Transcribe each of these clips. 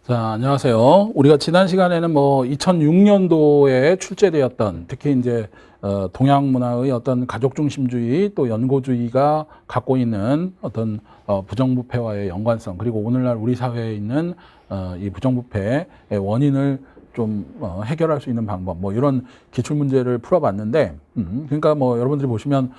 자, 안녕하세요. 우리가 지난 시간에는 2006년도에 출제되었던 특히 이제 동양 문화의 어떤 가족 중심주의 또 연고주의가 갖고 있는 어떤 부정부패와의 연관성, 그리고 오늘날 우리 사회에 있는 이 부정부패의 원인을 좀 해결할 수 있는 방법, 이런 기출 문제를 풀어봤는데, 그러니까 여러분들이 보시면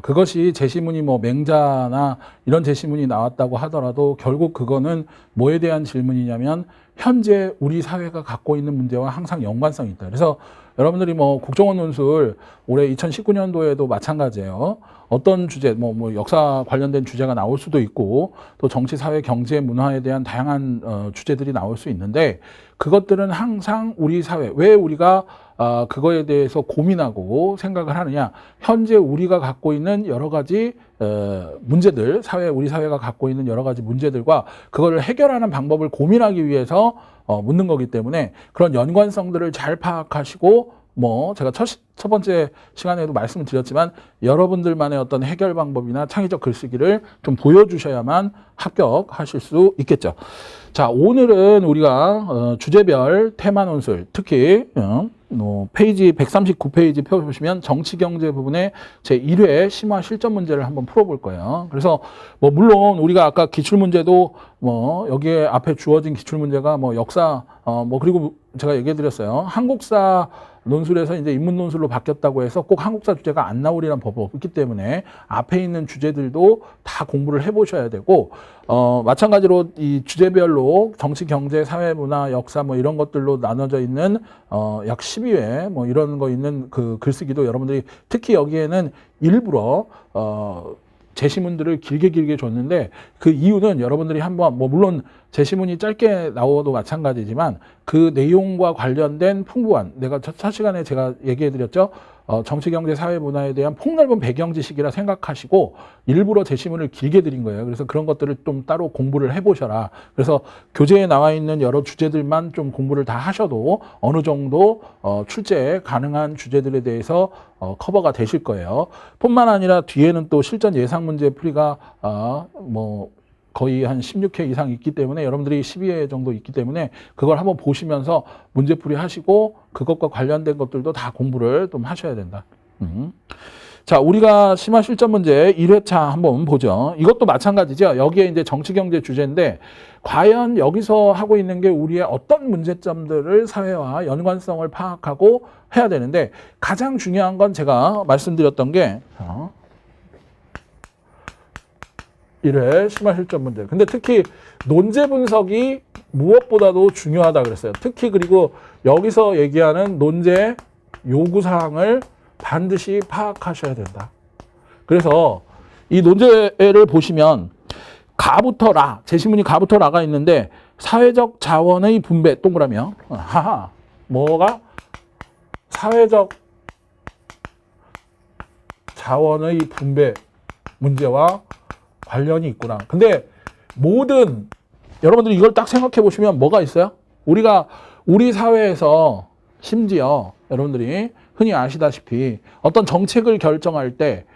그것이 제시문이 맹자나 이런 제시문이 나왔다고 하더라도 결국 그거는 뭐에 대한 질문이냐면 현재 우리 사회가 갖고 있는 문제와 항상 연관성이 있다. 그래서 여러분들이 국정원 논술 올해 2019년도에도 마찬가지예요. 어떤 주제, 역사 관련된 주제가 나올 수도 있고 또 정치, 사회, 경제, 문화에 대한 다양한 주제들이 나올 수 있는데 그것들은 항상 우리 사회, 왜 우리가 그거에 대해서 고민하고 생각을 하느냐. 현재 우리가 갖고 있는 여러 가지 문제들, 우리 사회가 갖고 있는 여러 가지 문제들과 그거를 해결하는 방법을 고민하기 위해서 묻는 거기 때문에 그런 연관성들을 잘 파악하시고 제가 첫 번째 시간에도 말씀을 드렸지만 여러분들만의 어떤 해결 방법이나 창의적 글쓰기를 좀 보여주셔야만 합격하실 수 있겠죠. 자, 오늘은 우리가 주제별 테마 논술, 특히 페이지 139페이지 펴보시면 정치경제 부분의 제1회 심화 실전 문제를 한번 풀어볼 거예요. 그래서 물론 우리가 아까 기출문제도 여기에 앞에 주어진 기출문제가 역사 그리고 제가 얘기해 드렸어요. 한국사 논술에서 이제 인문 논술로 바뀌었다고 해서 꼭 한국사 주제가 안 나오리란 법이 없기 때문에 앞에 있는 주제들도 다 공부를 해보셔야 되고 마찬가지로 이 주제별로 정치, 경제, 사회, 문화, 역사 이런 것들로 나눠져 있는 약 12회 이런 거 있는 그 글쓰기도 여러분들이 특히 여기에는 일부러 제시문들을 길게 줬는데 그 이유는 여러분들이 한번 물론 제시문이 짧게 나오도 마찬가지지만 그 내용과 관련된 풍부한 내가 첫 시간에 제가 얘기해 드렸죠. 정치, 경제, 사회, 문화에 대한 폭넓은 배경 지식이라 생각하시고 일부러 제시문을 길게 드린 거예요. 그래서 그런 것들을 좀 따로 공부를 해보셔라. 그래서 교재에 나와 있는 여러 주제들만 좀 공부를 다 하셔도 어느 정도 출제 가능한 주제들에 대해서 커버가 되실 거예요. 뿐만 아니라 뒤에는 또 실전 예상 문제 풀이가 거의 한 16회 이상 있기 때문에 여러분들이 12회 정도 있기 때문에 그걸 한번 보시면서 문제풀이 하시고 그것과 관련된 것들도 다 공부를 좀 하셔야 된다. 자, 우리가 심화 실전 문제 1회차 한번 보죠. 이것도 마찬가지죠. 여기에 이제 정치, 경제 주제인데 과연 여기서 하고 있는 게 우리의 어떤 문제점들을 사회와 연관성을 파악하고 해야 되는데 가장 중요한 건 제가 말씀드렸던 게 1회 심화 실전 문제. 근데 특히 논제 분석이 무엇보다도 중요하다 그랬어요. 특히 그리고 여기서 얘기하는 논제 요구사항을 반드시 파악하셔야 된다. 그래서 이 논제를 보시면 가부터 라, 제시문이 가부터 라가 있는데 사회적 자원의 분배 동그라미요. 뭐가? 사회적 자원의 분배 문제와 관련이 있구나. 근데 모든 여러분들이 이걸 딱 생각해 보시면 뭐가 있어요? 우리 사회에서 심지어 여러분들이 흔히 아시다시피 어떤 정책을 결정할 때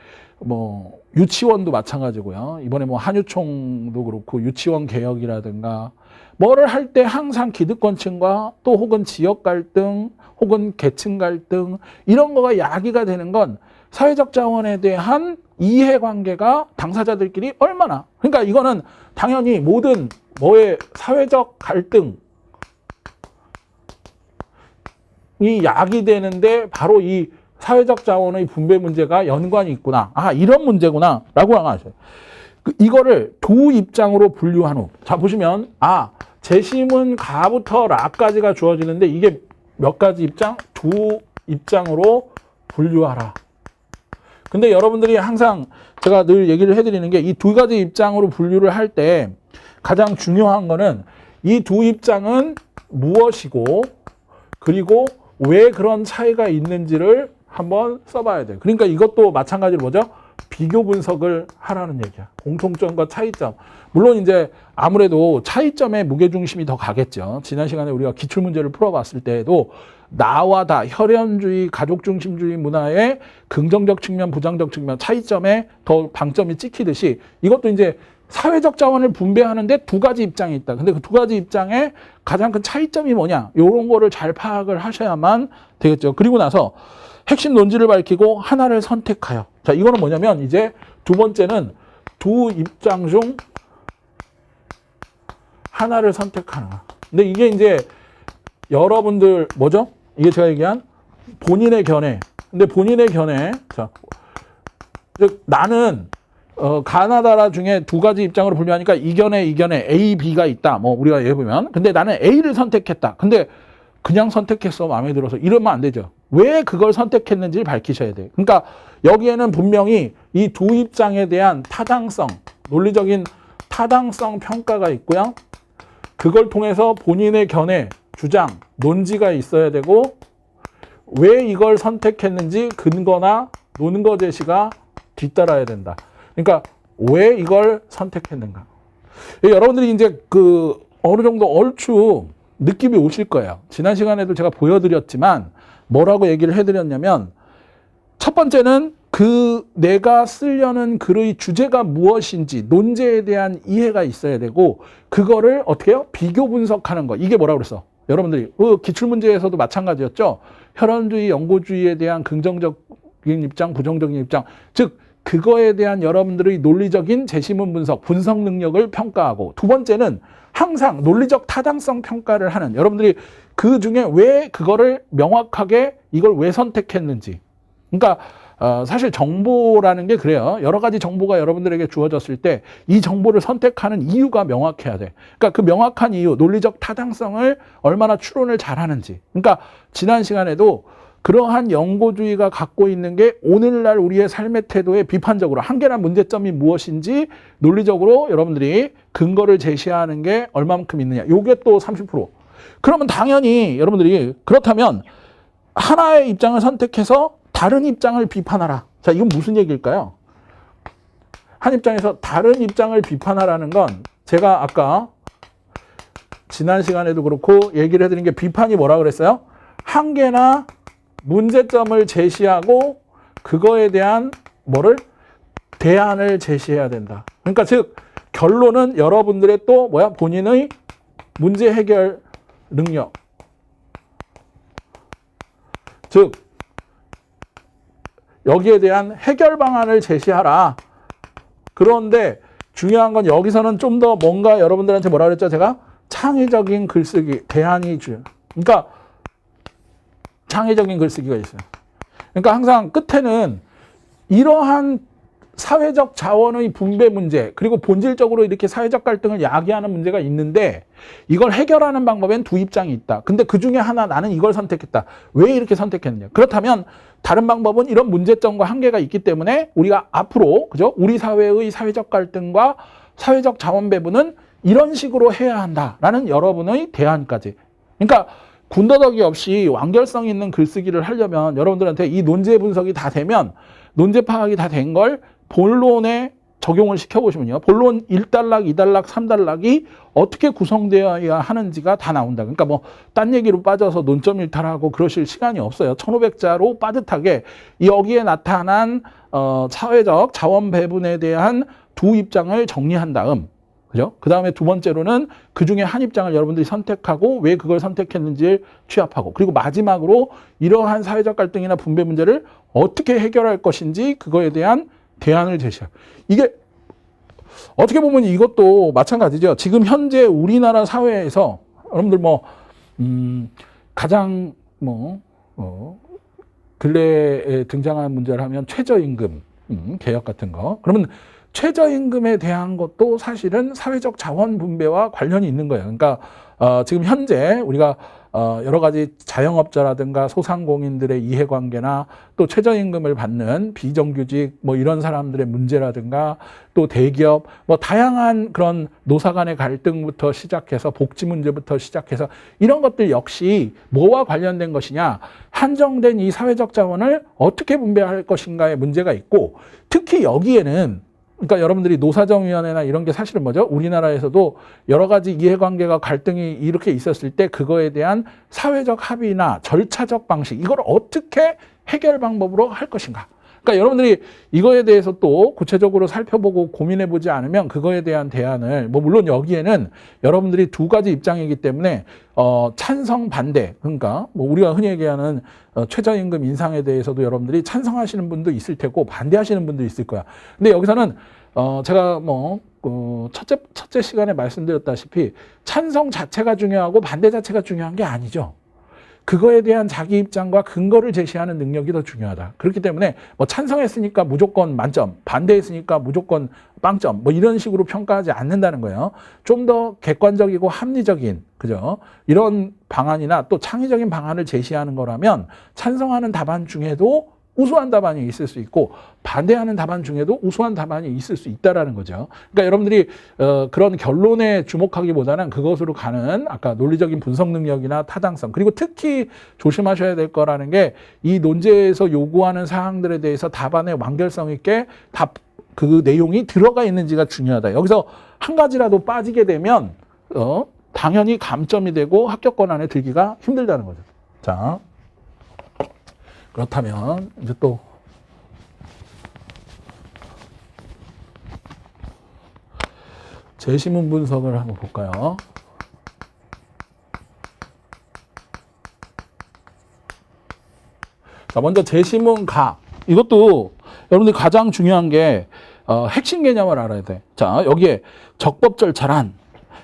유치원도 마찬가지고요. 이번에 한유총도 그렇고 유치원 개혁이라든가 뭐를 할 때 항상 기득권층과 또 혹은 지역 갈등 혹은 계층 갈등 이런 거가 야기가 되는 건 사회적 자원에 대한 이해관계가 당사자들끼리 얼마나 그러니까 이거는 당연히 모든 사회적 갈등이 야기되는데 바로 이 사회적 자원의 분배 문제가 연관이 있구나. 이런 문제구나 라고 하셔요. 이거를 두 입장으로 분류한 후 자 보시면 제시문 가부터 라까지가 주어지는데 이게 몇 가지 입장? 두 입장으로 분류하라. 근데 여러분들이 항상 제가 늘 얘기를 해드리는 게 이 두 가지 입장으로 분류를 할 때 가장 중요한 거는 이 두 입장은 무엇이고 그리고 왜 그런 차이가 있는지를 한번 써봐야 돼요. 그러니까 이것도 마찬가지로 뭐죠? 비교 분석을 하라는 얘기야. 공통점과 차이점. 물론 이제 아무래도 차이점에 무게중심이 더 가겠죠. 지난 시간에 우리가 기출문제를 풀어봤을 때에도 나와 다 혈연주의, 가족중심주의 문화의 긍정적 측면, 부정적 측면, 차이점에 더 방점이 찍히듯이 이것도 이제 사회적 자원을 분배하는데 두 가지 입장이 있다. 근데 그 두 가지 입장의 가장 큰 차이점이 뭐냐? 이런 거를 잘 파악을 하셔야만 되겠죠. 그리고 나서 핵심 논지를 밝히고 하나를 선택하여. 자, 이거는 뭐냐면 이제 두 번째는 두 입장 중 하나를 선택하는 거야. 근데 이게 이제 여러분들 뭐죠? 이게 제가 얘기한 본인의 견해. 근데 본인의 견해. 자, 즉 나는 가나다라 중에 두 가지 입장으로 분류하니까 이견에 A, B가 있다. 뭐 우리가 예를 보면. 근데 나는 A를 선택했다. 근데 그냥 선택했어. 마음에 들어서. 이러면 안 되죠. 왜 그걸 선택했는지를 밝히셔야 돼요. 그러니까 여기에는 분명히 이 두 입장에 대한 타당성, 논리적인 타당성 평가가 있고요. 그걸 통해서 본인의 견해, 주장, 논지가 있어야 되고 왜 이걸 선택했는지 근거나 논거 제시가 뒤따라야 된다. 그러니까 왜 이걸 선택했는가. 여러분들이 이제 그 어느 정도 얼추 느낌이 오실 거예요. 지난 시간에도 제가 보여드렸지만 뭐라고 얘기를 해드렸냐면 첫 번째는 그 내가 쓰려는 글의 주제가 무엇인지 논제에 대한 이해가 있어야 되고 그거를 어떻게 해요? 비교 분석하는 거. 이게 뭐라고 그랬어? 여러분들이 기출문제에서도 마찬가지였죠. 혈연주의, 연고주의에 대한 긍정적인 입장, 부정적인 입장. 즉 그거에 대한 여러분들의 논리적인 제시문 분석, 분석 능력을 평가하고 두 번째는 항상 논리적 타당성 평가를 하는 여러분들이 그 중에 왜 그거를 명확하게 이걸 왜 선택했는지. 그러니까 사실 정보라는 게 그래요. 여러 가지 정보가 여러분들에게 주어졌을 때 이 정보를 선택하는 이유가 명확해야 돼. 그러니까 그 명확한 이유, 논리적 타당성을 얼마나 추론을 잘하는지. 그러니까 지난 시간에도 그러한 연고주의가 갖고 있는 게 오늘날 우리의 삶의 태도에 비판적으로 한계나 문제점이 무엇인지 논리적으로 여러분들이 근거를 제시하는 게 얼마만큼 있느냐. 요게 또 30%. 그러면 당연히 여러분들이 그렇다면 하나의 입장을 선택해서 다른 입장을 비판하라. 자, 이건 무슨 얘기일까요? 한 입장에서 다른 입장을 비판하라는 건 제가 아까 지난 시간에도 그렇고 얘기를 해드린 게 비판이 뭐라 그랬어요? 한계나 문제점을 제시하고 그거에 대한 뭐를? 대안을 제시해야 된다. 그러니까 즉 결론은 여러분들의 또 뭐야? 본인의 문제 해결 능력. 즉 여기에 대한 해결 방안을 제시하라. 그런데 중요한 건 여기서는 좀 더 뭔가 여러분들한테 뭐라 그랬죠? 제가 창의적인 글쓰기, 대안이 주. 그러니까 창의적인 글쓰기가 있어요. 그러니까 항상 끝에는 이러한 사회적 자원의 분배 문제 그리고 본질적으로 이렇게 사회적 갈등을 야기하는 문제가 있는데 이걸 해결하는 방법엔 두 입장이 있다. 근데 그중에 하나 나는 이걸 선택했다. 왜 이렇게 선택했느냐. 그렇다면 다른 방법은 이런 문제점과 한계가 있기 때문에 우리가 앞으로 그죠? 우리 사회의 사회적 갈등과 사회적 자원 배분은 이런 식으로 해야 한다라는 여러분의 대안까지. 그러니까 군더더기 없이 완결성 있는 글쓰기를 하려면 여러분들한테 이 논제 분석이 다 되면 논제 파악이 다 된 걸 본론에 적용을 시켜보시면요. 본론 1단락, 2단락, 3단락이 어떻게 구성되어야 하는지가 다 나온다. 그러니까 뭐 딴 얘기로 빠져서 논점 일탈하고 그러실 시간이 없어요. 1500자로 빠듯하게 여기에 나타난 사회적 자원 배분에 대한 두 입장을 정리한 다음 그죠? 그 다음에 두 번째로는 그 중에 한 입장을 여러분들이 선택하고 왜 그걸 선택했는지를 취합하고 그리고 마지막으로 이러한 사회적 갈등이나 분배 문제를 어떻게 해결할 것인지 그거에 대한 대안을 제시하고 이게 어떻게 보면 이것도 마찬가지죠. 지금 현재 우리나라 사회에서 여러분들 뭐 가장 근래에 등장한 문제를 하면 최저임금 개혁 같은 거 그러면 최저임금에 대한 것도 사실은 사회적 자원 분배와 관련이 있는 거예요. 그러니까 지금 현재 우리가 여러 가지 자영업자라든가 소상공인들의 이해관계나 또 최저임금을 받는 비정규직 뭐 이런 사람들의 문제라든가 또 대기업 뭐 다양한 그런 노사 간의 갈등부터 시작해서 복지 문제부터 시작해서 이런 것들 역시 뭐와 관련된 것이냐 한정된 이 사회적 자원을 어떻게 분배할 것인가의 문제가 있고 특히 여기에는 그러니까 여러분들이 노사정위원회나 이런 게 사실은 뭐죠? 우리나라에서도 여러 가지 이해관계가 갈등이 이렇게 있었을 때 그거에 대한 사회적 합의나 절차적 방식 이걸 어떻게 해결 방법으로 할 것인가. 그러니까 여러분들이 이거에 대해서 또 구체적으로 살펴보고 고민해보지 않으면 그거에 대한 대안을 뭐 물론 여기에는 여러분들이 두 가지 입장이기 때문에 찬성 반대 그러니까 뭐 우리가 흔히 얘기하는 최저임금 인상에 대해서도 여러분들이 찬성하시는 분도 있을 테고 반대하시는 분도 있을 거야. 근데 여기서는 제가 뭐 첫째 시간에 말씀드렸다시피 찬성 자체가 중요하고 반대 자체가 중요한 게 아니죠. 그거에 대한 자기 입장과 근거를 제시하는 능력이 더 중요하다. 그렇기 때문에 뭐 찬성했으니까 무조건 만점, 반대했으니까 무조건 빵점, 뭐 이런 식으로 평가하지 않는다는 거예요. 좀 더 객관적이고 합리적인, 그죠? 이런 방안이나 또 창의적인 방안을 제시하는 거라면 찬성하는 답안 중에도 우수한 답안이 있을 수 있고 반대하는 답안 중에도 우수한 답안이 있을 수 있다라는 거죠. 그러니까 여러분들이 그런 결론에 주목하기보다는 그것으로 가는 아까 논리적인 분석 능력이나 타당성 그리고 특히 조심하셔야 될 거라는 게 이 논제에서 요구하는 사항들에 대해서 답안에 완결성 있게 그 내용이 들어가 있는지가 중요하다. 여기서 한 가지라도 빠지게 되면 당연히 감점이 되고 합격권 안에 들기가 힘들다는 거죠. 자. 그렇다면 이제 또 제시문 분석을 한번 볼까요? 자, 먼저 제시문 가. 이것도 여러분들 가장 중요한 게 핵심 개념을 알아야 돼. 자, 여기에 적법 절차란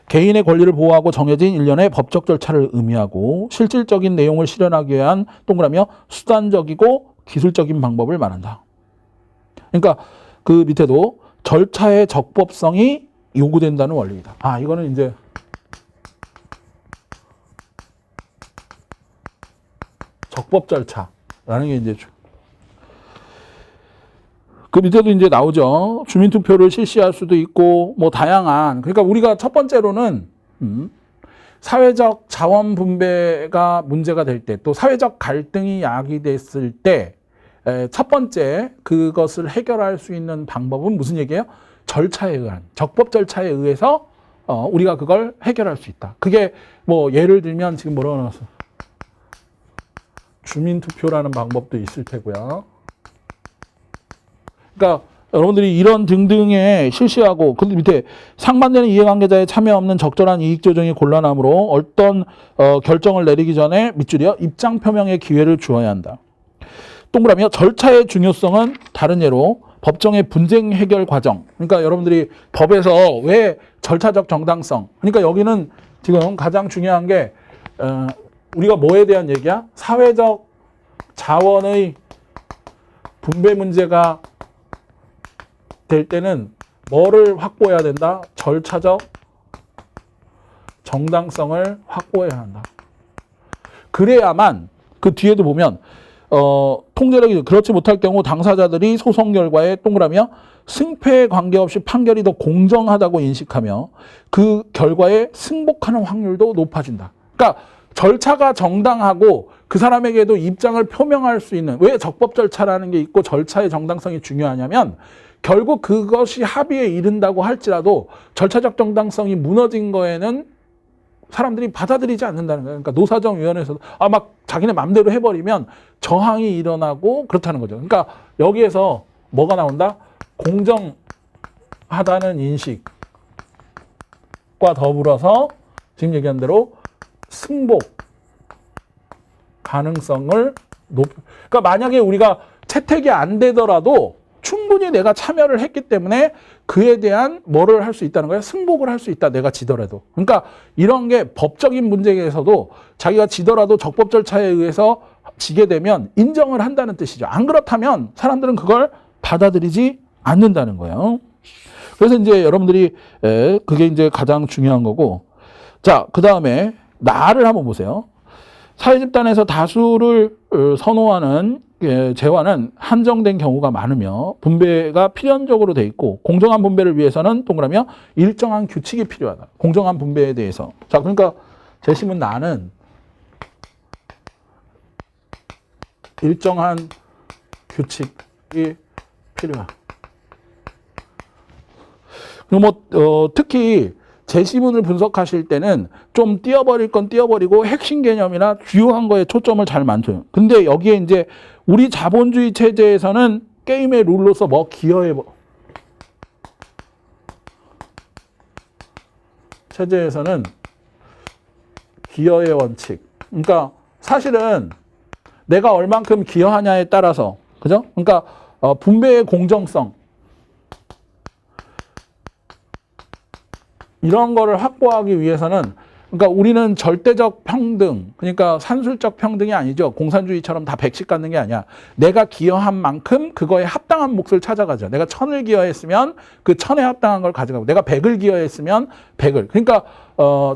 개인의 권리를 보호하고 정해진 일련의 법적 절차를 의미하고 실질적인 내용을 실현하기 위한 동그라미요 수단적이고 기술적인 방법을 말한다. 그러니까 그 밑에도 절차의 적법성이 요구된다는 원리이다. 아, 이거는 이제 적법 절차라는 게 이제 그 밑에도 이제 나오죠. 주민투표를 실시할 수도 있고, 뭐, 다양한. 그러니까 우리가 첫 번째로는, 사회적 자원 분배가 문제가 될 때, 또 사회적 갈등이 야기됐을 때, 첫 번째 그것을 해결할 수 있는 방법은 무슨 얘기예요? 절차에 의한, 적법 절차에 의해서, 우리가 그걸 해결할 수 있다. 그게 뭐, 예를 들면 지금 뭐라고 나왔어? 주민투표라는 방법도 있을 테고요. 그러니까 여러분들이 이런 등등에 실시하고 그 밑에 상반되는 이해관계자의 참여 없는 적절한 이익 조정이 곤란하므로 어떤 결정을 내리기 전에 밑줄이요 입장 표명의 기회를 주어야 한다. 동그라미요 절차의 중요성은 다른 예로 법정의 분쟁 해결 과정. 그러니까 여러분들이 법에서 왜 절차적 정당성. 그러니까 여기는 지금 가장 중요한 게 우리가 뭐에 대한 얘기야? 사회적 자원의 분배 문제가 될 때는 뭐를 확보해야 된다? 절차적 정당성을 확보해야 한다. 그래야만 그 뒤에도 보면 통제력이 그렇지 못할 경우 당사자들이 소송 결과에 동그라미요 승패에 관계없이 판결이 더 공정하다고 인식하며 그 결과에 승복하는 확률도 높아진다. 그러니까 절차가 정당하고 그 사람에게도 입장을 표명할 수 있는 왜 적법 절차라는 게 있고 절차의 정당성이 중요하냐면 결국 그것이 합의에 이른다고 할지라도 절차적 정당성이 무너진 거에는 사람들이 받아들이지 않는다는 거예요. 그러니까 노사정위원회에서도 막 자기네 맘대로 해버리면 저항이 일어나고 그렇다는 거죠. 그러니까 여기에서 뭐가 나온다? 공정하다는 인식과 더불어서 지금 얘기한 대로 승복 가능성을 그러니까 만약에 우리가 채택이 안 되더라도 충분히 내가 참여를 했기 때문에 그에 대한 뭐를 할 수 있다는 거예요? 승복을 할 수 있다. 내가 지더라도. 그러니까 이런 게 법적인 문제에서도 자기가 지더라도 적법 절차에 의해서 지게 되면 인정을 한다는 뜻이죠. 안 그렇다면 사람들은 그걸 받아들이지 않는다는 거예요. 그래서 이제 여러분들이 그게 이제 가장 중요한 거고. 자, 그 다음에 나를 한번 보세요. 사회집단에서 다수를 선호하는 재화는 한정된 경우가 많으며 분배가 필연적으로 돼 있고 공정한 분배를 위해서는 동그라미요 일정한 규칙이 필요하다. 공정한 분배에 대해서. 자, 그러니까 제시문 나는 일정한 규칙이 필요하다. 그리고 뭐 특히 제시문을 분석하실 때는 좀 띄어버릴 건 띄어버리고 핵심 개념이나 주요한 거에 초점을 잘 맞춰요. 근데 여기에 이제 우리 자본주의 체제에서는 게임의 룰로서 뭐 기여해 체제에서는 기여의 원칙. 그러니까 사실은 내가 얼만큼 기여하냐에 따라서, 그죠? 그러니까 분배의 공정성 이런 거를 확보하기 위해서는, 그러니까 우리는 절대적 평등, 그러니까 산술적 평등이 아니죠. 공산주의처럼 다 100씩 갖는 게 아니야. 내가 기여한 만큼 그거에 합당한 몫을 찾아가죠. 내가 1000을 기여했으면 그 1000에 합당한 걸 가져가고, 내가 100을 기여했으면 100을. 그러니까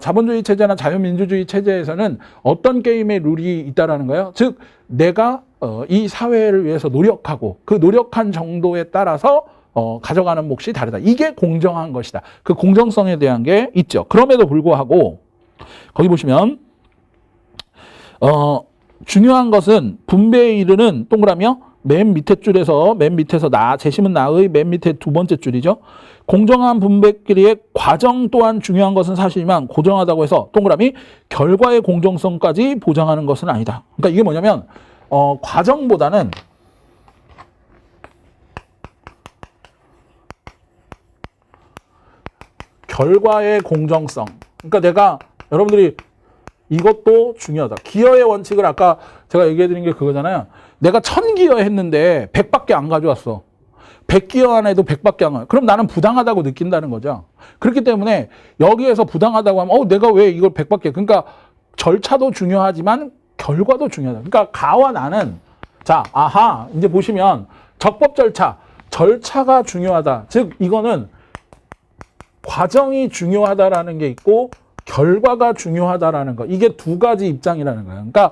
자본주의 체제나 자유민주주의 체제에서는 어떤 게임의 룰이 있다라는 거예요. 즉 내가 이 사회를 위해서 노력하고 그 노력한 정도에 따라서 가져가는 몫이 다르다. 이게 공정한 것이다. 그 공정성에 대한 게 있죠. 그럼에도 불구하고 거기 보시면 중요한 것은 분배에 이르는 동그라미요. 맨 밑에 줄에서 맨 밑에서 재심은 나의 맨 밑에 두 번째 줄이죠. 공정한 분배끼리의 과정 또한 중요한 것은 사실이지만 고정하다고 해서 동그라미 결과의 공정성까지 보장하는 것은 아니다. 그러니까 이게 뭐냐면 과정보다는 결과의 공정성. 그러니까 내가 여러분들이 이것도 중요하다. 기여의 원칙을 아까 제가 얘기해 드린 게 그거잖아요. 내가 1000 기여했는데 100밖에 안 가져왔어. 100 기여 안 해도 100밖에 안 가요. 그럼 나는 부당하다고 느낀다는 거죠. 그렇기 때문에 여기에서 부당하다고 하면 내가 왜 이걸 100밖에. 그러니까 절차도 중요하지만 결과도 중요하다. 그러니까 가와 나는 이제 보시면 적법 절차가 중요하다. 즉 이거는 과정이 중요하다라는 게 있고 결과가 중요하다라는 거. 이게 두 가지 입장이라는 거예요. 그러니까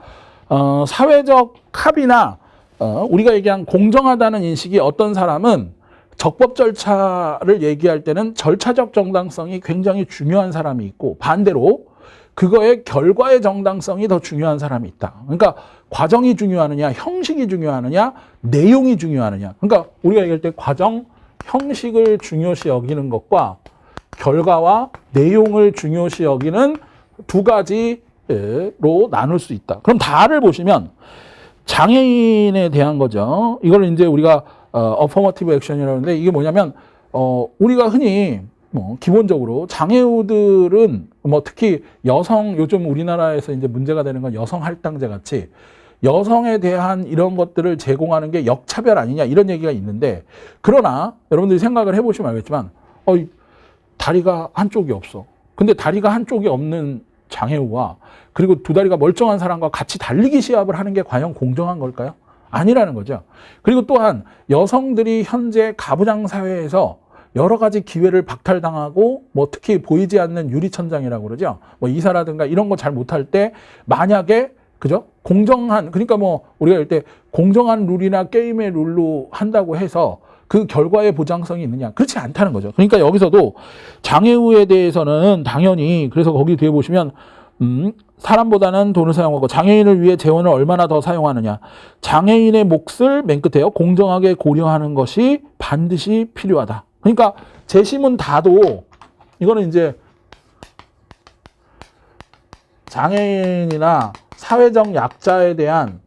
사회적 합의나 우리가 얘기한 공정하다는 인식이 어떤 사람은 적법 절차를 얘기할 때는 절차적 정당성이 굉장히 중요한 사람이 있고, 반대로 그거의 결과의 정당성이 더 중요한 사람이 있다. 그러니까 과정이 중요하느냐, 형식이 중요하느냐, 내용이 중요하느냐. 그러니까 우리가 얘기할 때 과정, 형식을 중요시 여기는 것과 결과와 내용을 중요시 여기는 두 가지로 나눌 수 있다. 그럼 다를 보시면 장애인에 대한 거죠. 이걸 이제 우리가 어퍼머티브 액션이라고 하는데, 이게 뭐냐면 우리가 흔히 기본적으로 장애우들은 특히 여성, 요즘 우리나라에서 이제 문제가 되는 건 여성 할당제 같이 여성에 대한 이런 것들을 제공하는 게 역차별 아니냐 이런 얘기가 있는데, 그러나 여러분들이 생각을 해보시면 알겠지만 다리가 한쪽이 없어. 근데 다리가 한쪽이 없는 장애우와 그리고 두 다리가 멀쩡한 사람과 같이 달리기 시합을 하는 게 과연 공정한 걸까요? 아니라는 거죠. 그리고 또한 여성들이 현재 가부장 사회에서 여러 가지 기회를 박탈당하고 특히 보이지 않는 유리천장이라고 그러죠. 이사라든가 이런 거 잘 못할 때 만약에 그죠? 공정한, 그러니까 우리가 할 때 공정한 룰이나 게임의 룰로 한다고 해서 그 결과의 보장성이 있느냐? 그렇지 않다는 거죠. 그러니까 여기서도 장애우에 대해서는 당연히, 그래서 거기 뒤에 보시면 사람보다는 돈을 사용하고 장애인을 위해 재원을 얼마나 더 사용하느냐. 장애인의 몫을 맨 끝에요. 공정하게 고려하는 것이 반드시 필요하다. 그러니까 재심은 다도 이거는 이제 장애인이나 사회적 약자에 대한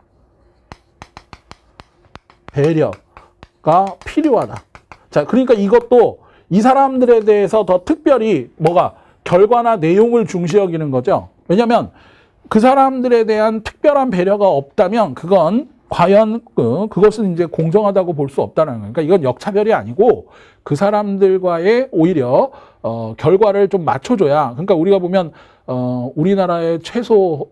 배려가 필요하다. 자, 그러니까 이것도 이 사람들에 대해서 더 특별히 결과나 내용을 중시 여기는 거죠. 왜냐하면 그 사람들에 대한 특별한 배려가 없다면 그건 과연 그것은 이제 공정하다고 볼 수 없다는 거예요. 그러니까 이건 역차별이 아니고 그 사람들과의 오히려 결과를 좀 맞춰줘야. 그러니까 우리가 보면 우리나라의 최소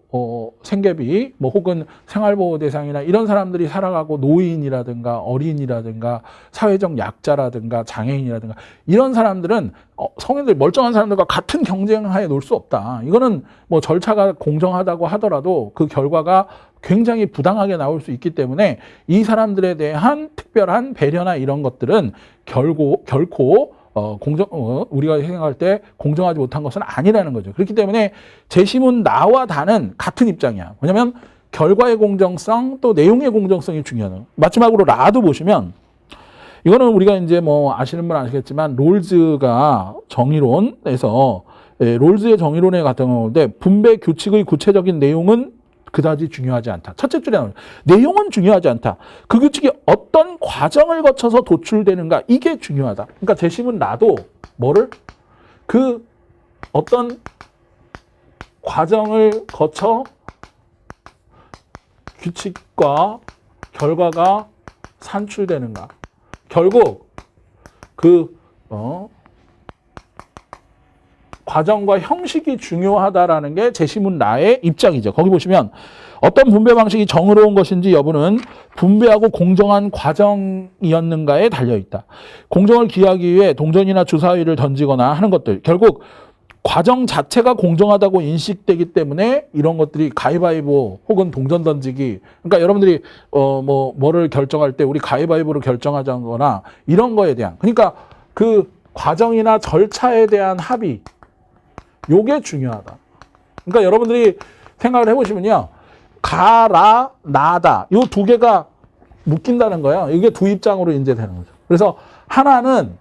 생계비 혹은 생활보호 대상이나 이런 사람들이 살아가고 노인이라든가 어린이라든가 사회적 약자라든가 장애인이라든가 이런 사람들은 성인들 멀쩡한 사람들과 같은 경쟁하에 놓을 수 없다. 이거는 절차가 공정하다고 하더라도 그 결과가 굉장히 부당하게 나올 수 있기 때문에 이 사람들에 대한 특별한 배려나 이런 것들은 결코 우리가 생각할 때 공정하지 못한 것은 아니라는 거죠. 그렇기 때문에 재심은 나와 다는 같은 입장이야. 왜냐하면 결과의 공정성 또 내용의 공정성이 중요하다. 마지막으로 라도 보시면 이거는 우리가 이제 아시는 분 아시겠지만 롤즈가 정의론에서 롤즈의 정의론에 같은 건데 분배 규칙의 구체적인 내용은 그다지 중요하지 않다. 첫째 줄에 나오는 내용은 중요하지 않다. 그 규칙이 어떤 과정을 거쳐서 도출되는가 이게 중요하다. 그러니까 재심은 나도 뭐를 그 어떤 과정을 거쳐 규칙과 결과가 산출되는가. 결국 그 과정과 형식이 중요하다라는 게 재심문 나의 입장이죠. 거기 보시면 어떤 분배 방식이 정의로운 것인지 여부는 분배하고 공정한 과정이었는가에 달려있다. 공정을 기하기 위해 동전이나 주사위를 던지거나 하는 것들. 결국 과정 자체가 공정하다고 인식되기 때문에 이런 것들이 가위바위보 혹은 동전 던지기. 그러니까 여러분들이 뭐를 결정할 때 우리 가위바위보로 결정하자거나 이런 거에 대한. 그러니까 그 과정이나 절차에 대한 합의. 요게 중요하다. 그러니까 여러분들이 생각을 해보시면요. 가라, 나다. 요 두 개가 묶인다는 거예요. 이게 두 입장으로 이제 되는 거죠. 그래서 하나는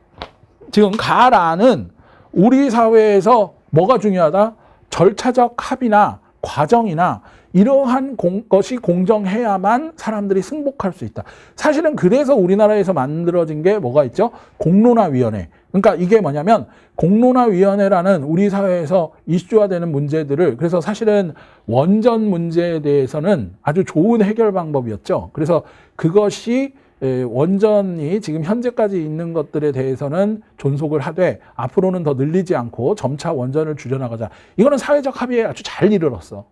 지금 가라는 우리 사회에서 뭐가 중요하다? 절차적 합의나 과정이나 이러한 것이 공정해야만 사람들이 승복할 수 있다. 사실은 그래서 우리나라에서 만들어진 게 뭐가 있죠? 공론화위원회. 그러니까 이게 뭐냐면 공론화위원회라는 우리 사회에서 이슈화되는 문제들을 그래서 사실은 원전 문제에 대해서는 아주 좋은 해결 방법이었죠. 그래서 그것이 원전이 지금 현재까지 있는 것들에 대해서는 존속을 하되 앞으로는 더 늘리지 않고 점차 원전을 줄여나가자. 이거는 사회적 합의에 아주 잘 이르렀어.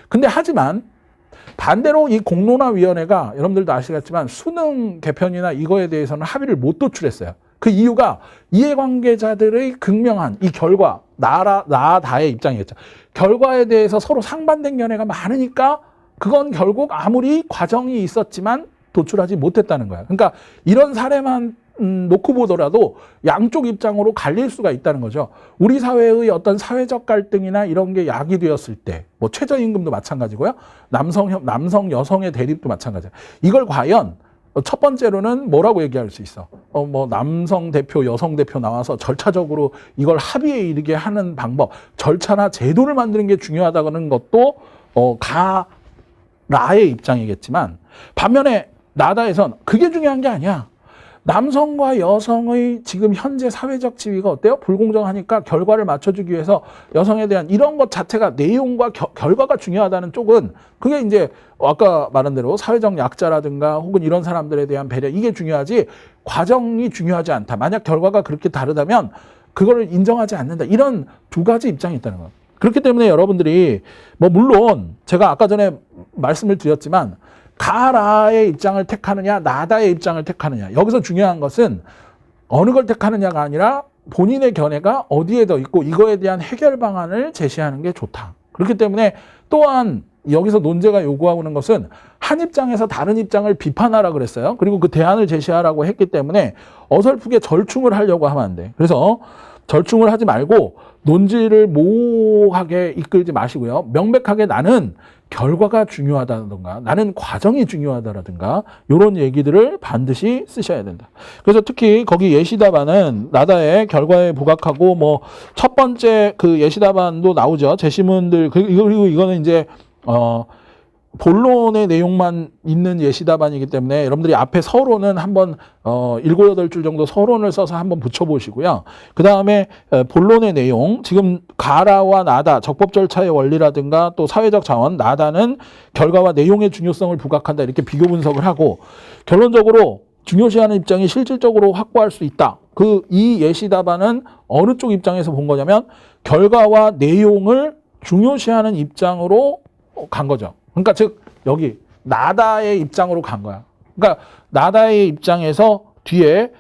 근데 하지만 반대로 이 공론화위원회가 여러분들도 아시겠지만 수능 개편이나 이거에 대해서는 합의를 못 도출했어요. 그 이유가 이해관계자들의 극명한 이 결과, 나다의 입장이었죠. 결과에 대해서 서로 상반된 견해가 많으니까 그건 결국 아무리 과정이 있었지만 도출하지 못했다는 거야. 그러니까 이런 사례만 놓고 보더라도 양쪽 입장으로 갈릴 수가 있다는 거죠. 우리 사회의 어떤 사회적 갈등이나 이런 게 야기되었을 때, 뭐 최저임금도 마찬가지고요. 남성, 여성의 대립도 마찬가지야. 이걸 과연 첫 번째로는 뭐라고 얘기할 수 있어? 뭐 남성 대표, 여성 대표 나와서 절차적으로 이걸 합의에 이르게 하는 방법, 절차나 제도를 만드는 게 중요하다는 것도 가라의 입장이겠지만 반면에 나다에선 그게 중요한 게 아니야. 남성과 여성의 지금 현재 사회적 지위가 어때요? 불공정하니까 결과를 맞춰주기 위해서 여성에 대한 이런 것 자체가 내용과 결과가 중요하다는 쪽은 그게 이제 아까 말한 대로 사회적 약자라든가 혹은 이런 사람들에 대한 배려 이게 중요하지 과정이 중요하지 않다. 만약 결과가 그렇게 다르다면 그거를 인정하지 않는다. 이런 두 가지 입장이 있다는 거예요. 그렇기 때문에 여러분들이 뭐 물론 제가 아까 전에 말씀을 드렸지만 가라의 입장을 택하느냐 나다의 입장을 택하느냐 여기서 중요한 것은 어느 걸 택하느냐가 아니라 본인의 견해가 어디에 더 있고 이거에 대한 해결 방안을 제시하는 게 좋다. 그렇기 때문에 또한 여기서 논제가 요구하는 것은 한 입장에서 다른 입장을 비판하라 그랬어요. 그리고 그 대안을 제시하라고 했기 때문에 어설프게 절충을 하려고 하면 안 돼. 그래서 절충을 하지 말고 논지를 모호하게 이끌지 마시고요. 명백하게 나는 결과가 중요하다든가 나는 과정이 중요하다라든가 이런 얘기들을 반드시 쓰셔야 된다. 그래서 특히 거기 예시답안은 나다의 결과에 부각하고 뭐 첫 번째 그 예시답안도 나오죠. 제시문들 그리고 이거는 이제 본론의 내용만 있는 예시답안이기 때문에 여러분들이 앞에 서론은 한번 7, 8줄 정도 서론을 써서 한번 붙여보시고요. 그 다음에 본론의 내용, 지금 가라와 나다, 적법 절차의 원리라든가 또 사회적 자원, 나다는 결과와 내용의 중요성을 부각한다. 이렇게 비교 분석을 하고 결론적으로 중요시하는 입장이 실질적으로 확보할 수 있다. 이 예시답안은 어느 쪽 입장에서 본 거냐면 결과와 내용을 중요시하는 입장으로 간 거죠. 그러니까 즉 여기 나다의 입장으로 간 거야. 그러니까 나다의 입장에서 뒤에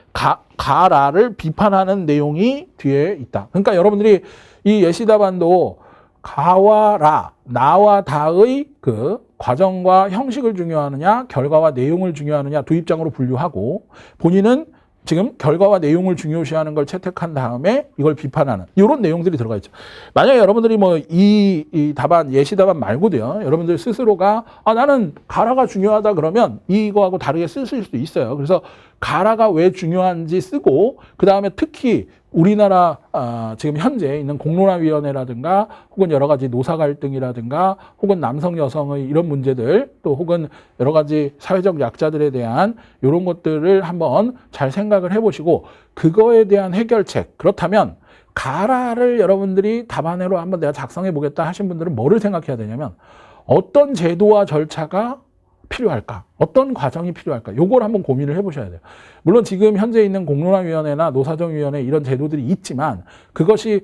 가라를 비판하는 내용이 뒤에 있다. 그러니까 여러분들이 이 예시답안도 가와 라, 나와 다의 그 과정과 형식을 중요하느냐 결과와 내용을 중요하느냐 두 입장으로 분류하고 본인은 지금 결과와 내용을 중요시하는 걸 채택한 다음에 이걸 비판하는 이런 내용들이 들어가 있죠. 만약에 여러분들이 뭐 이 답안, 예시 답안 말고도요. 여러분들 스스로가 나는 가라가 중요하다 그러면 이거하고 다르게 쓰실 수 있어요. 그래서 가라가 왜 중요한지 쓰고 그 다음에 특히 우리나라 지금 현재 있는 공론화위원회라든가 혹은 여러 가지 노사 갈등이라든가 혹은 남성 여성의 이런 문제들 또 혹은 여러 가지 사회적 약자들에 대한 이런 것들을 한번 잘 생각을 해보시고 그거에 대한 해결책 그렇다면 가라를 여러분들이 답안으로 한번 내가 작성해 보겠다 하신 분들은 뭐를 생각해야 되냐면 어떤 제도와 절차가 필요할까? 어떤 과정이 필요할까? 요걸 한번 고민을 해보셔야 돼요. 물론 지금 현재 있는 공론화위원회나 노사정위원회 이런 제도들이 있지만 그것이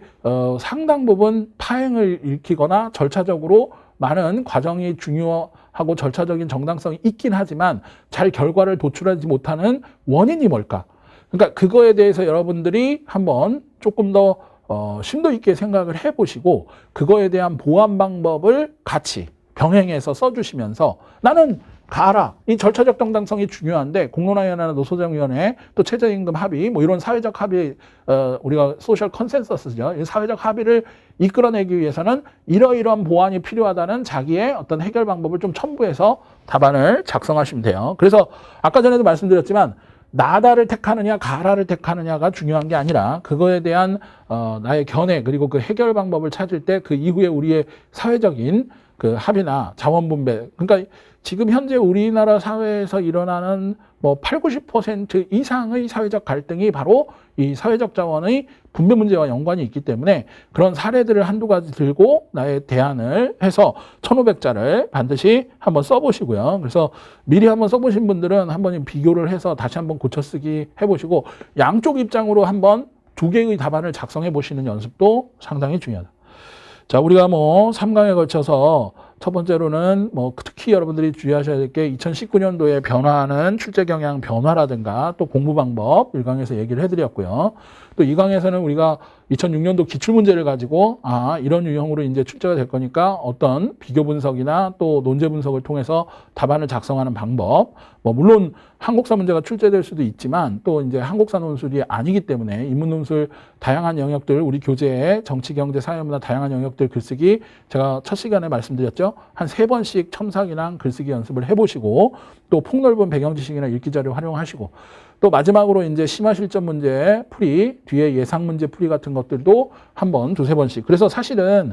상당 부분 파행을 일으키거나 절차적으로 많은 과정이 중요하고 절차적인 정당성이 있긴 하지만 잘 결과를 도출하지 못하는 원인이 뭘까? 그러니까 그거에 대해서 여러분들이 한번 조금 더 심도 있게 생각을 해보시고 그거에 대한 보완 방법을 같이 병행해서 써주시면서 나는 가라. 이 절차적 정당성이 중요한데 공론화위원회나 노사정위원회 또 최저임금 합의 뭐 이런 사회적 합의 우리가 소셜 컨센서스죠. 이 사회적 합의를 이끌어내기 위해서는 이러이러한 보완이 필요하다는 자기의 어떤 해결 방법을 좀 첨부해서 답안을 작성하시면 돼요. 그래서 아까 전에도 말씀드렸지만 나다를 택하느냐 가라를 택하느냐가 중요한 게 아니라 그거에 대한 나의 견해 그리고 그 해결 방법을 찾을 때 그 이후에 우리의 사회적인 그 합의나 자원 분배 그러니까 지금 현재 우리나라 사회에서 일어나는 뭐 80, 90% 이상의 사회적 갈등이 바로 이 사회적 자원의 분배 문제와 연관이 있기 때문에 그런 사례들을 한두 가지 들고 나의 대안을 해서 1500자를 반드시 한번 써보시고요. 그래서 미리 한번 써보신 분들은 한번 비교를 해서 다시 한번 고쳐쓰기 해보시고 양쪽 입장으로 한번 두 개의 답안을 작성해 보시는 연습도 상당히 중요하다. 자, 우리가 뭐 3강에 걸쳐서 첫 번째로는 뭐 특히 여러분들이 주의하셔야 될 게 2019년도에 변화하는 출제 경향 변화라든가 또 공부 방법 1강에서 얘기를 해드렸고요. 또 2강에서는 우리가 2006년도 기출문제를 가지고 이런 유형으로 이제 출제가 될 거니까 어떤 비교 분석이나 또 논제 분석을 통해서 답안을 작성하는 방법 뭐 물론 한국사 문제가 출제될 수도 있지만 또 이제 한국사 논술이 아니기 때문에 인문 논술 다양한 영역들 우리 교재에 정치, 경제, 사회문화 다양한 영역들 글쓰기 제가 첫 시간에 말씀드렸죠. 한 3번씩 첨삭이랑 글쓰기 연습을 해보시고 또 폭넓은 배경 지식이나 읽기 자료 활용하시고 또 마지막으로 이제 심화 실전 문제 풀이 뒤에 예상 문제 풀이 같은 것들도 한번 두세 번씩 그래서 사실은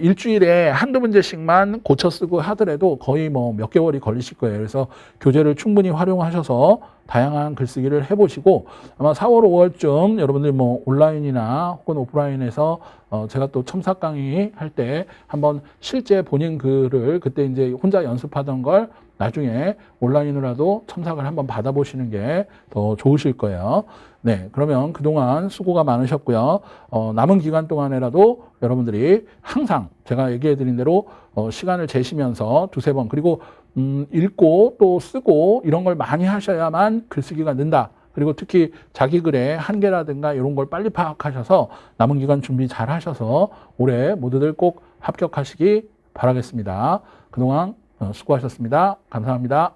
일주일에 한두 문제씩만 고쳐 쓰고 하더라도 거의 뭐 몇 개월이 걸리실 거예요. 그래서 교재를 충분히 활용하셔서 다양한 글쓰기를 해보시고 아마 4월, 5월쯤 여러분들 뭐 온라인이나 혹은 오프라인에서 제가 또 첨삭 강의 할 때 한번 실제 본인 글을 그때 이제 혼자 연습하던 걸 나중에 온라인으로라도 첨삭을 한번 받아보시는 게 더 좋으실 거예요. 네, 그러면 그동안 수고가 많으셨고요. 남은 기간 동안에라도 여러분들이 항상 제가 얘기해드린 대로 시간을 재시면서 두세 번 그리고 읽고 또 쓰고 이런 걸 많이 하셔야만 글쓰기가 는다. 그리고 특히 자기 글의 한계라든가 이런 걸 빨리 파악하셔서 남은 기간 준비 잘 하셔서 올해 모두들 꼭 합격하시기 바라겠습니다. 그동안 수고하셨습니다. 감사합니다.